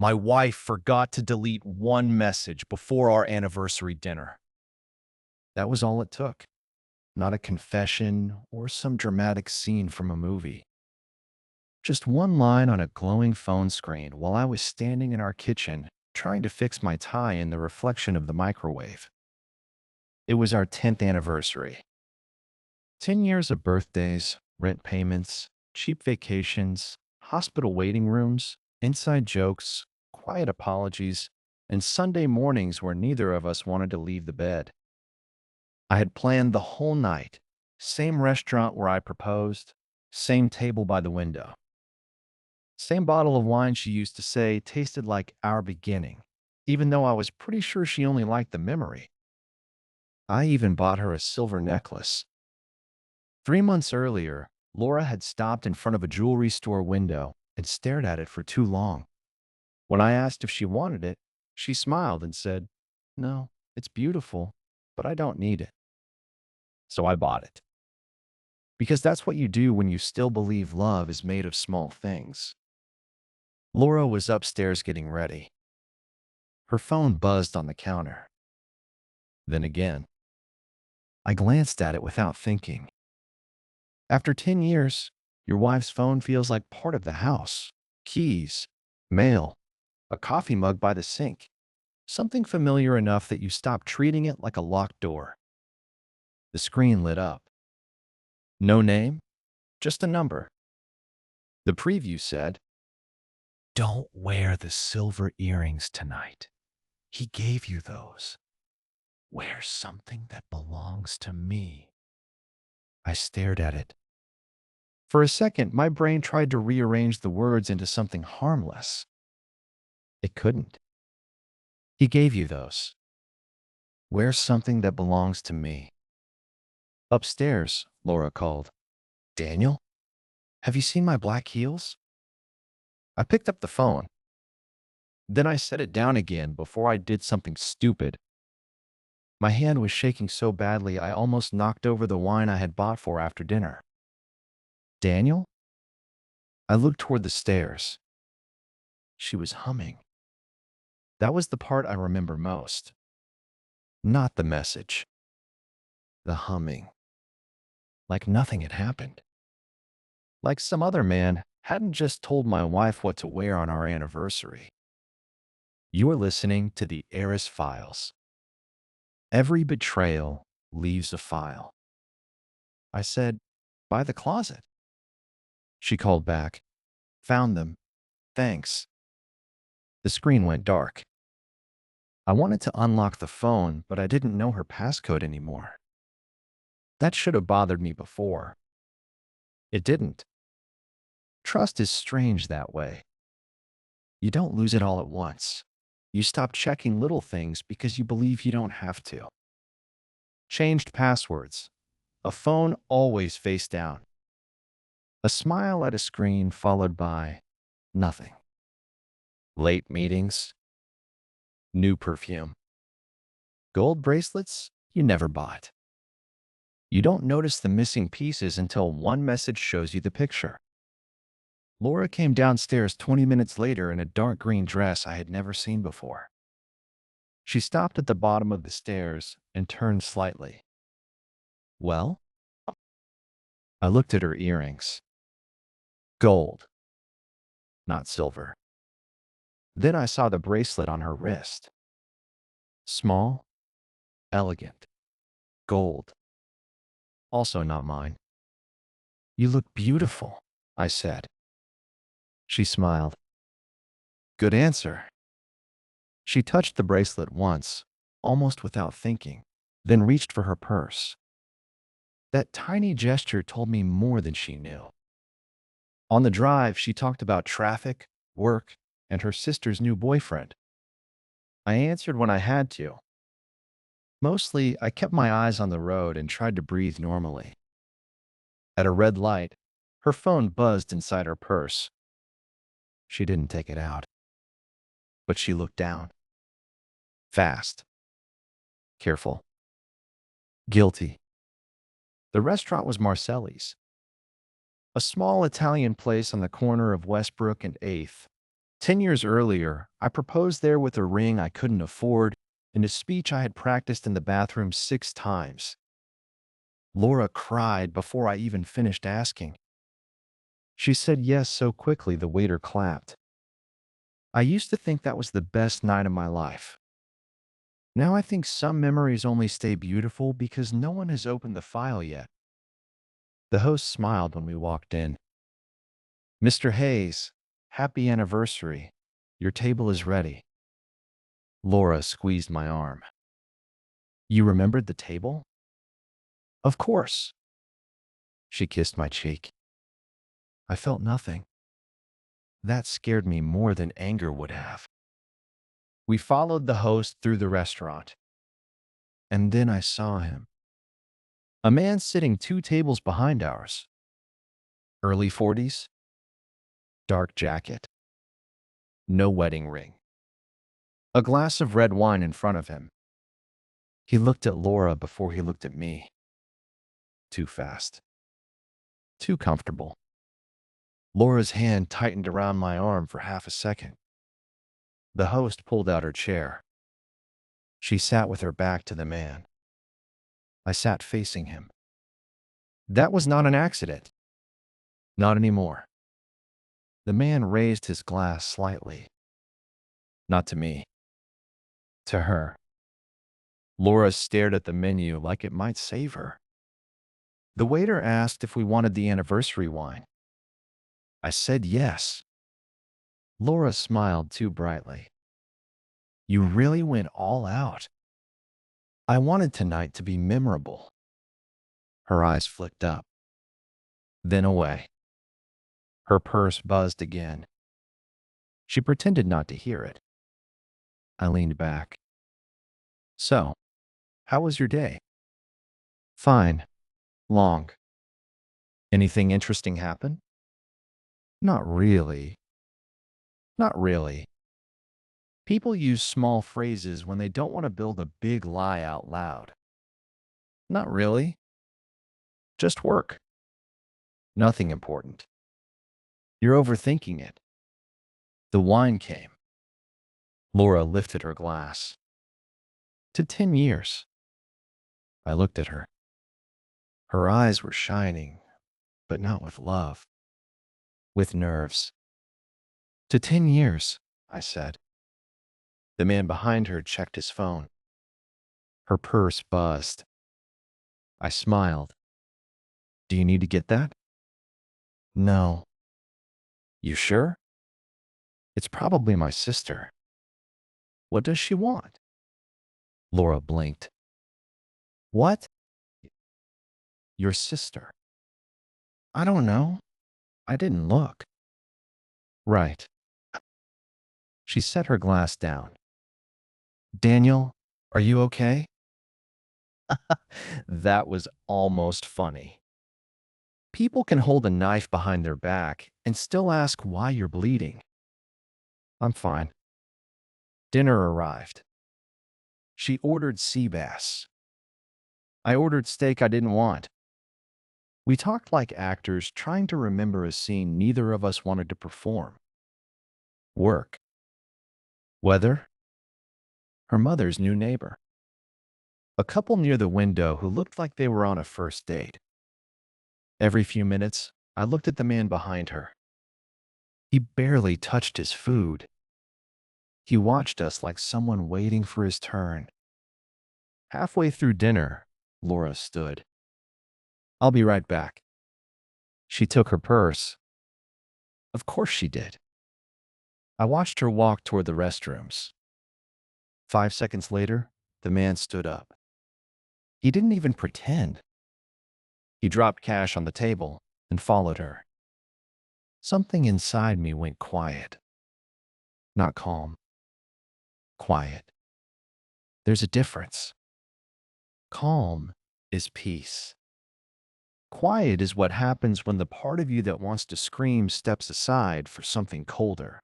My wife forgot to delete one message before our anniversary dinner. That was all it took. Not a confession or some dramatic scene from a movie. Just one line on a glowing phone screen while I was standing in our kitchen trying to fix my tie in the reflection of the microwave. It was our 10th anniversary. 10 years of birthdays, rent payments, cheap vacations, hospital waiting rooms, inside jokes, quiet apologies, and Sunday mornings where neither of us wanted to leave the bed. I had planned the whole night. Same restaurant where I proposed, same table by the window. Same bottle of wine she used to say tasted like our beginning, even though I was pretty sure she only liked the memory. I even bought her a silver necklace. 3 months earlier, Laura had stopped in front of a jewelry store window and stared at it for too long. When I asked if she wanted it, she smiled and said, "No, it's beautiful, but I don't need it." So I bought it. Because that's what you do when you still believe love is made of small things. Laura was upstairs getting ready. Her phone buzzed on the counter. Then again, I glanced at it without thinking. After 10 years, your wife's phone feels like part of the house. Keys, mail, a coffee mug by the sink. Something familiar enough that you stop treating it like a locked door. The screen lit up. No name, just a number. The preview said, "Don't wear the silver earrings tonight. He gave you those. Wear something that belongs to me." I stared at it. For a second, my brain tried to rearrange the words into something harmless. It couldn't. He gave you those. Wear something that belongs to me. Upstairs, Laura called. "Daniel, have you seen my black heels?" I picked up the phone. Then I set it down again before I did something stupid. My hand was shaking so badly I almost knocked over the wine I had bought for after dinner. "Daniel?" I looked toward the stairs. She was humming. That was the part I remember most. Not the message. The humming. Like nothing had happened. Like some other man hadn't just told my wife what to wear on our anniversary. You are listening to the Eris Files. Every betrayal leaves a file. I said, "By the closet." She called back, "Found them. Thanks." The screen went dark. I wanted to unlock the phone, but I didn't know her passcode anymore. That should have bothered me before. It didn't. Trust is strange that way. You don't lose it all at once. You stop checking little things because you believe you don't have to. Changed passwords. A phone always face down. A smile at a screen followed by nothing. Late meetings. New perfume. Gold bracelets you never bought. You don't notice the missing pieces until one message shows you the picture. Laura came downstairs 20 minutes later in a dark green dress I had never seen before. She stopped at the bottom of the stairs and turned slightly. "Well?" I looked at her earrings. Gold, not silver. Then I saw the bracelet on her wrist. Small, elegant, gold. Also not mine. "You look beautiful," I said. She smiled. "Good answer." She touched the bracelet once, almost without thinking, then reached for her purse. That tiny gesture told me more than she knew. On the drive, she talked about traffic, work, and her sister's new boyfriend. I answered when I had to. Mostly, I kept my eyes on the road and tried to breathe normally. At a red light, her phone buzzed inside her purse. She didn't take it out, but she looked down. Fast. Careful. Guilty. The restaurant was Marcelli's, a small Italian place on the corner of Westbrook and 8th. 10 years earlier, I proposed there with a ring I couldn't afford and a speech I had practiced in the bathroom 6 times. Laura cried before I even finished asking. She said yes so quickly the waiter clapped. I used to think that was the best night of my life. Now I think some memories only stay beautiful because no one has opened the file yet. The host smiled when we walked in. Mr. Hayes, happy anniversary. Your table is ready. Laura squeezed my arm. You remembered the table? Of course. She kissed my cheek. I felt nothing. That scared me more than anger would have. We followed the host through the restaurant. And then I saw him. A man sitting 2 tables behind ours. Early 40s, dark jacket, no wedding ring. A glass of red wine in front of him. He looked at Laura before he looked at me. Too fast. Too comfortable. Laura's hand tightened around my arm for half a second. The host pulled out her chair. She sat with her back to the man. I sat facing him. That was not an accident. Not anymore. The man raised his glass slightly. Not to me. To her. Laura stared at the menu like it might save her. The waiter asked if we wanted the anniversary wine. I said yes. Laura smiled too brightly. You really went all out. I wanted tonight to be memorable. Her eyes flicked up, then away. Her purse buzzed again. She pretended not to hear it. I leaned back. So, how was your day? Fine. Long. Anything interesting happen? Not really. Not really. People use small phrases when they don't want to build a big lie out loud. Not really. Just work. Nothing important. You're overthinking it. The wine came. Laura lifted her glass. To 10 years. I looked at her. Her eyes were shining, but not with love. With nerves. To 10 years, I said. The man behind her checked his phone. Her purse buzzed. I smiled. Do you need to get that? No. You sure? It's probably my sister. What does she want? Laura blinked. What? Your sister. I don't know. I didn't look. Right. She set her glass down. Daniel, are you okay? That was almost funny. People can hold a knife behind their back and still ask why you're bleeding. I'm fine. Dinner arrived. She ordered sea bass. I ordered steak I didn't want. We talked like actors trying to remember a scene neither of us wanted to perform. Work. Weather. Her mother's new neighbor. A couple near the window who looked like they were on a first date. Every few minutes, I looked at the man behind her. He barely touched his food. He watched us like someone waiting for his turn. Halfway through dinner, Laura stood. I'll be right back. She took her purse. Of course she did. I watched her walk toward the restrooms. 5 seconds later, the man stood up. He didn't even pretend. He dropped cash on the table and followed her. Something inside me went quiet. Not calm. Quiet. There's a difference. Calm is peace. Quiet is what happens when the part of you that wants to scream steps aside for something colder.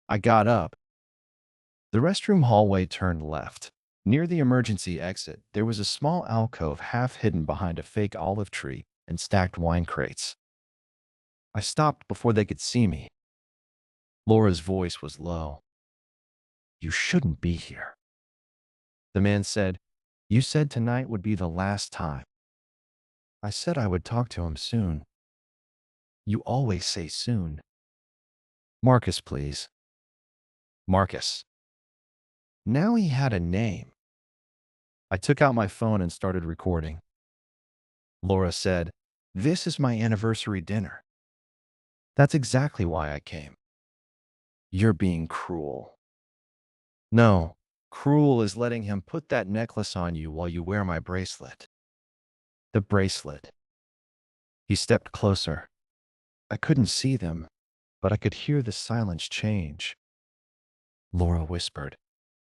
I got up. The restroom hallway turned left. Near the emergency exit, there was a small alcove half hidden behind a fake olive tree and stacked wine crates. I stopped before they could see me. Laura's voice was low. You shouldn't be here. The man said, You said tonight would be the last time. I said I would talk to him soon. You always say soon. Marcus, please. Marcus. Now he had a name. I took out my phone and started recording. Laura said, This is my anniversary dinner. That's exactly why I came. You're being cruel. No, cruel is letting him put that necklace on you while you wear my bracelet. The bracelet. He stepped closer. I couldn't see them, but I could hear the silence change. Laura whispered,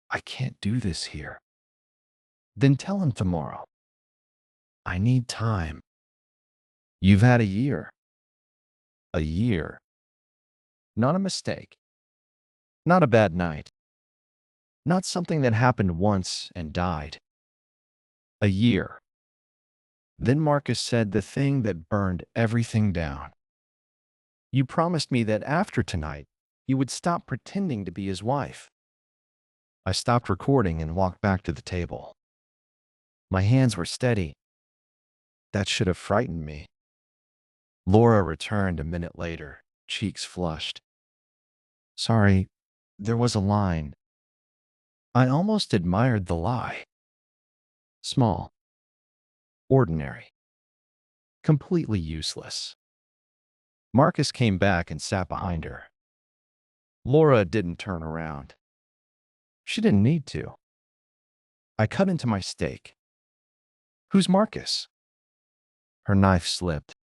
I can't do this here. Then tell him tomorrow. I need time. You've had a year. A year. Not a mistake. Not a bad night. Not something that happened once and died. A year. Then Marcus said the thing that burned everything down. You promised me that after tonight, you would stop pretending to be his wife. I stopped recording and walked back to the table. My hands were steady. That should have frightened me. Laura returned a minute later, cheeks flushed. Sorry, there was a line. I almost admired the lie. Small. Ordinary. Completely useless. Marcus came back and sat behind her. Laura didn't turn around. She didn't need to. I cut into my steak. Who's Marcus? Her knife slipped.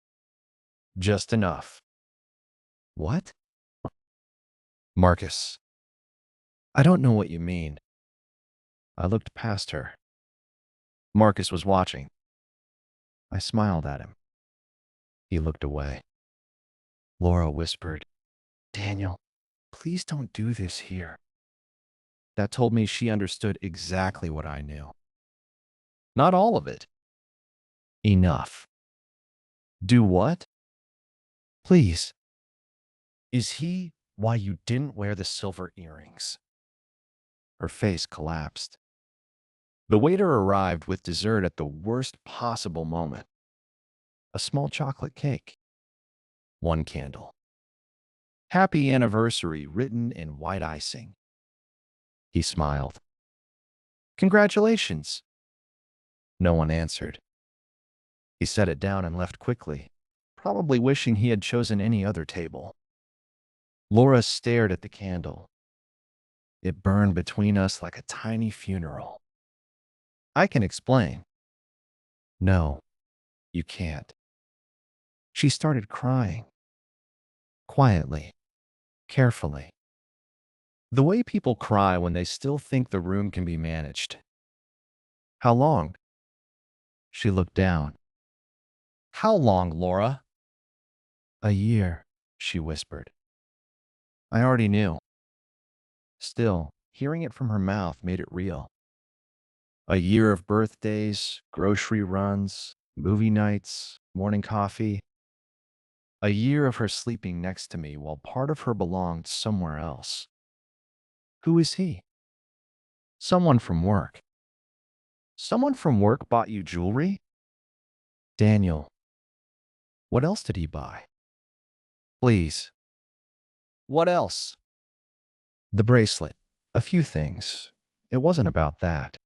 Just enough. What? Marcus. I don't know what you mean. I looked past her. Marcus was watching. I smiled at him. He looked away. Laura whispered, Daniel, please don't do this here. That told me she understood exactly what I knew. Not all of it. Enough. Do what? Please. Is he why you didn't wear the silver earrings? Her face collapsed. The waiter arrived with dessert at the worst possible moment. A small chocolate cake. One candle. Happy anniversary written in white icing. He smiled. Congratulations. No one answered. He set it down and left quickly, probably wishing he had chosen any other table. Laura stared at the candle. It burned between us like a tiny funeral. I can explain. No, you can't. She started crying. Quietly, carefully. The way people cry when they still think the room can be managed. How long? She looked down. How long, Laura? A year, she whispered. I already knew. Still, hearing it from her mouth made it real. A year of birthdays, grocery runs, movie nights, morning coffee. A year of her sleeping next to me while part of her belonged somewhere else. Who is he? Someone from work. Someone from work bought you jewelry? Daniel. What else did he buy? Please. What else? The bracelet. A few things. It wasn't about that.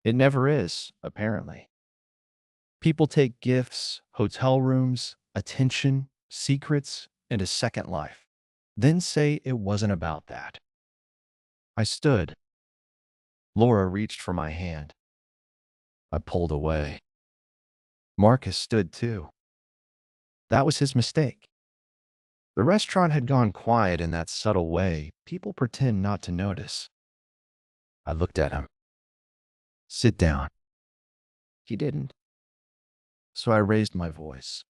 It never is, apparently. People take gifts, hotel rooms, attention, secrets, and a second life. Then say it wasn't about that. I stood. Laura reached for my hand. I pulled away. Marcus stood too. That was his mistake. The restaurant had gone quiet in that subtle way people pretend not to notice. I looked at him. Sit down. He didn't. So I raised my voice.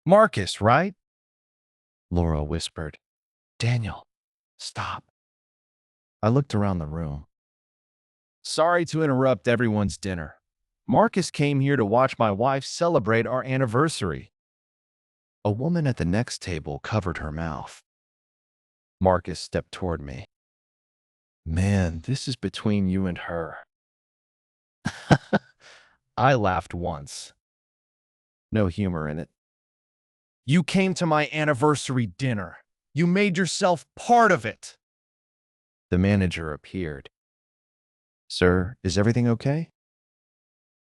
Marcus, right? Laura whispered. Daniel, stop. I looked around the room. Sorry to interrupt everyone's dinner. Marcus came here to watch my wife celebrate our anniversary. A woman at the next table covered her mouth. Marcus stepped toward me. Man, this is between you and her. I laughed once. No humor in it. You came to my anniversary dinner. You made yourself part of it. The manager appeared. Sir, is everything okay?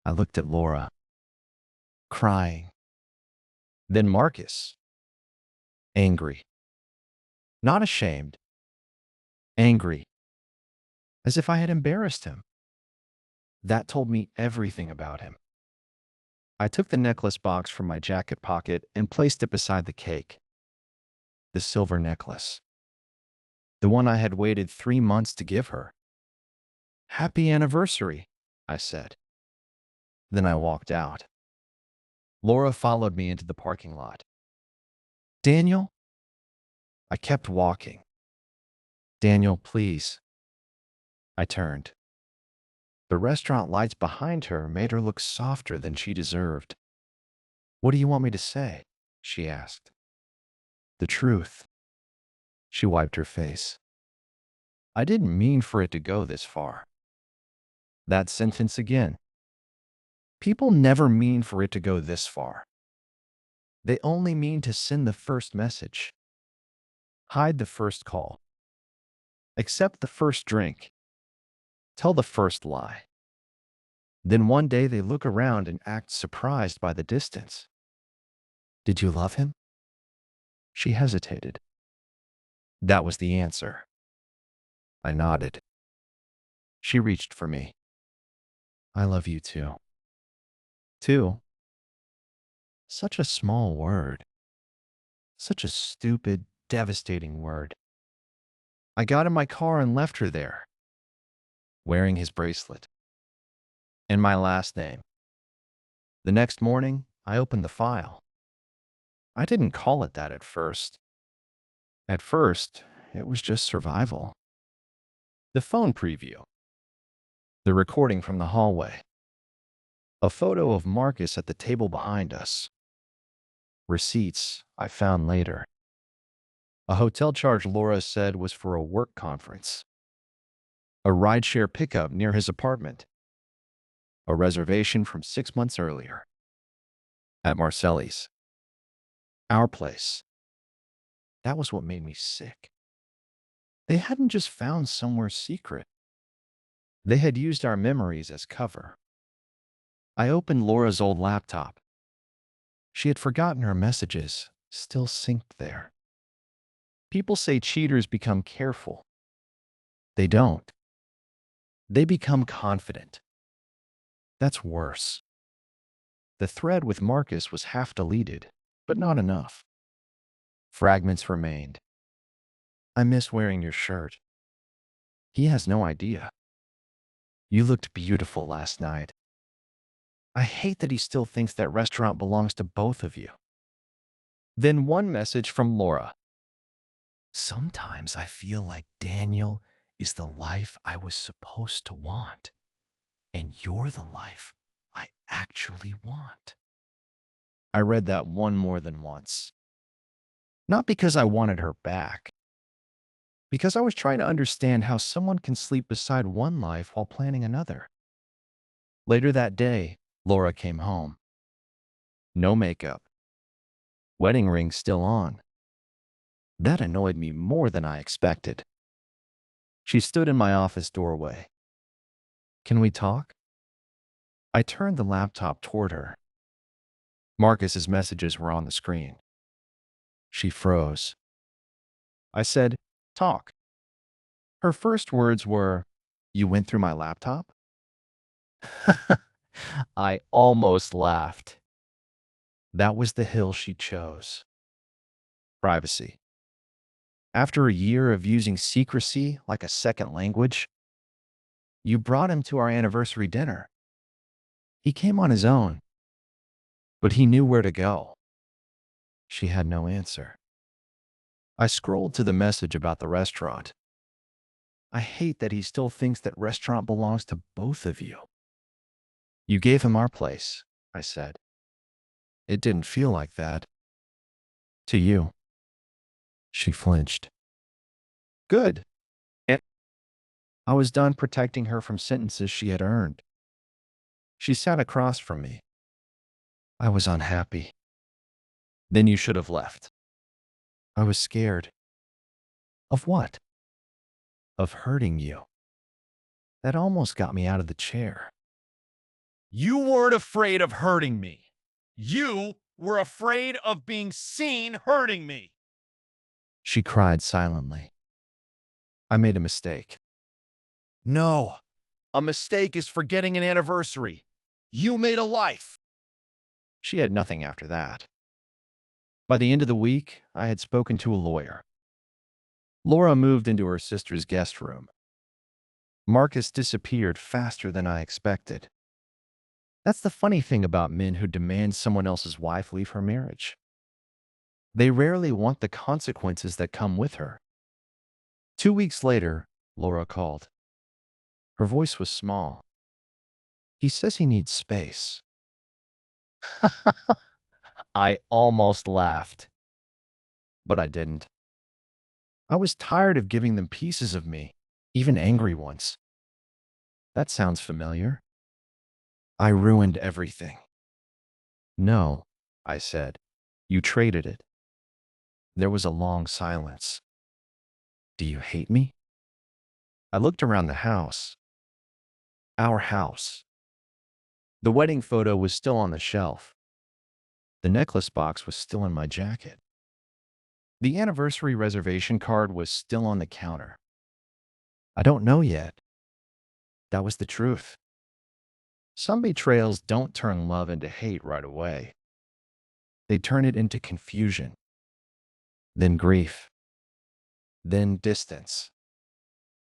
I looked at Laura, crying. Then Marcus, angry. Not ashamed, angry, as if I had embarrassed him. That told me everything about him. I took the necklace box from my jacket pocket and placed it beside the cake. The silver necklace. The one I had waited 3 months to give her. Happy anniversary, I said. Then I walked out. Laura followed me into the parking lot. Daniel? I kept walking. Daniel, please. I turned. The restaurant lights behind her made her look softer than she deserved. What do you want me to say? She asked. The truth. She wiped her face. I didn't mean for it to go this far. That sentence again. People never mean for it to go this far. They only mean to send the first message. Hide the first call. Accept the first drink. Tell the first lie. Then one day they look around and act surprised by the distance. Did you love him? She hesitated. That was the answer. I nodded. She reached for me. I love you too. Too? Such a small word. Such a stupid, devastating word. I got in my car and left her there, wearing his bracelet and my last name. The next morning, I opened the file. I didn't call it that at first. At first, it was just survival. The phone preview. The recording from the hallway. A photo of Marcus at the table behind us. Receipts I found later. A hotel charge Laura said was for a work conference. A rideshare pickup near his apartment. A reservation from 6 months earlier. At Marcelli's. Our place. That was what made me sick. They hadn't just found somewhere secret. They had used our memories as cover. I opened Laura's old laptop. She had forgotten her messages, still synced there. People say cheaters become careful. They don't. They become confident. That's worse. The thread with Marcus was half deleted, but not enough. Fragments remained. I miss wearing your shirt. He has no idea. You looked beautiful last night. I hate that he still thinks that restaurant belongs to both of you. Then one message from Laura. Sometimes I feel like Daniel is the life I was supposed to want, and you're the life I actually want. I read that one more than once. Not because I wanted her back, because I was trying to understand how someone can sleep beside one life while planning another. Later that day, Laura came home. No makeup. Wedding ring still on. That annoyed me more than I expected. She stood in my office doorway. Can we talk? I turned the laptop toward her. Marcus's messages were on the screen. She froze. I said, talk. Her first words were, you went through my laptop? I almost laughed. That was the hill she chose. Privacy. After a year of using secrecy like a second language, you brought him to our anniversary dinner. He came on his own, but he knew where to go. She had no answer. I scrolled to the message about the restaurant. I hate that he still thinks that restaurant belongs to both of you. You gave him our place, I said. It didn't feel like that. To you. She flinched. Good. And I was done protecting her from sentences she had earned. She sat across from me. I was unhappy. Then you should have left. I was scared. Of what? Of hurting you. That almost got me out of the chair. You weren't afraid of hurting me. You were afraid of being seen hurting me. She cried silently. I made a mistake. No, a mistake is forgetting an anniversary. You made a life. She had nothing after that. By the end of the week, I had spoken to a lawyer. Laura moved into her sister's guest room. Marcus disappeared faster than I expected. That's the funny thing about men who demand someone else's wife leave her marriage. They rarely want the consequences that come with her. 2 weeks later, Laura called. Her voice was small. He says he needs space. I almost laughed, but I didn't. I was tired of giving them pieces of me, even angry ones. That sounds familiar. I ruined everything. No, I said. You traded it. There was a long silence. Do you hate me? I looked around the house. Our house. The wedding photo was still on the shelf. The necklace box was still in my jacket. The anniversary reservation card was still on the counter. I don't know yet. That was the truth. Some betrayals don't turn love into hate right away. They turn it into confusion, then grief, then distance.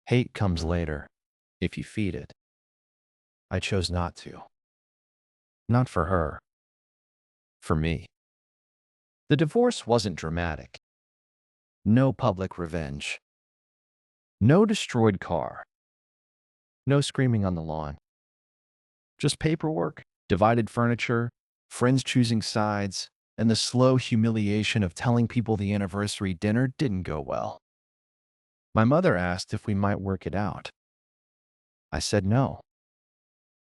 Hate comes later, if you feed it. I chose not to. Not for her. For me. The divorce wasn't dramatic. No public revenge. No destroyed car. No screaming on the lawn. Just paperwork, divided furniture, friends choosing sides, and the slow humiliation of telling people the anniversary dinner didn't go well. My mother asked if we might work it out. I said no.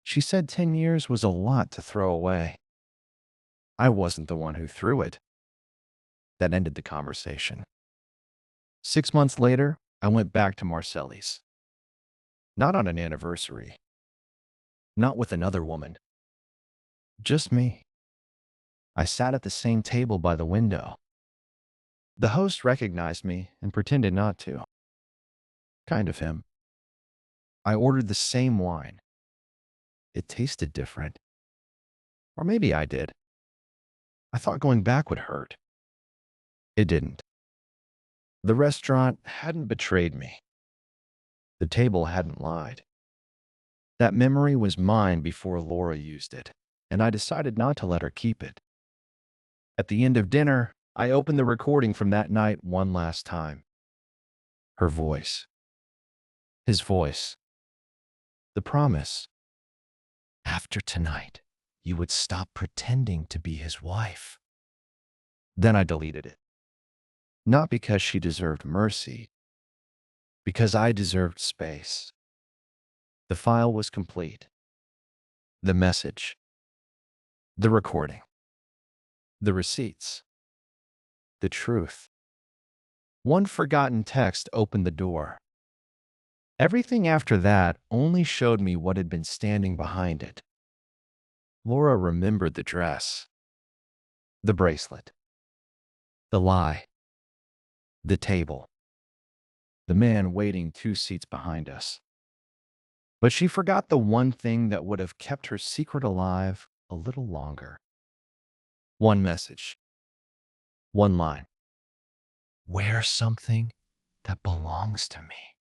She said 10 years was a lot to throw away. I wasn't the one who threw it. That ended the conversation. 6 months later, I went back to Marcelli's. Not on an anniversary. Not with another woman. Just me. I sat at the same table by the window. The host recognized me and pretended not to. Kind of him. I ordered the same wine. It tasted different. Or maybe I did. I thought going back would hurt. It didn't. The restaurant hadn't betrayed me. The table hadn't lied. That memory was mine before Laura used it, and I decided not to let her keep it. At the end of dinner, I opened the recording from that night one last time. Her voice. His voice. The promise. After tonight, you would stop pretending to be his wife. Then I deleted it. Not because she deserved mercy, because I deserved space. The file was complete. The message. The recording. The receipts. The truth. One forgotten text opened the door. Everything after that only showed me what had been standing behind it. Laura remembered the dress, the bracelet, the lie, the table, the man waiting 2 seats behind us. But she forgot the one thing that would have kept her secret alive a little longer. One message. One line. Wear something that belongs to me.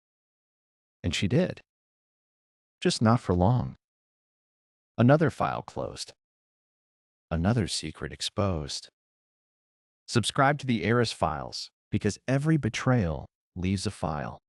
And she did. Just not for long. Another file closed. Another secret exposed. Subscribe to the Eris Files because every betrayal leaves a file.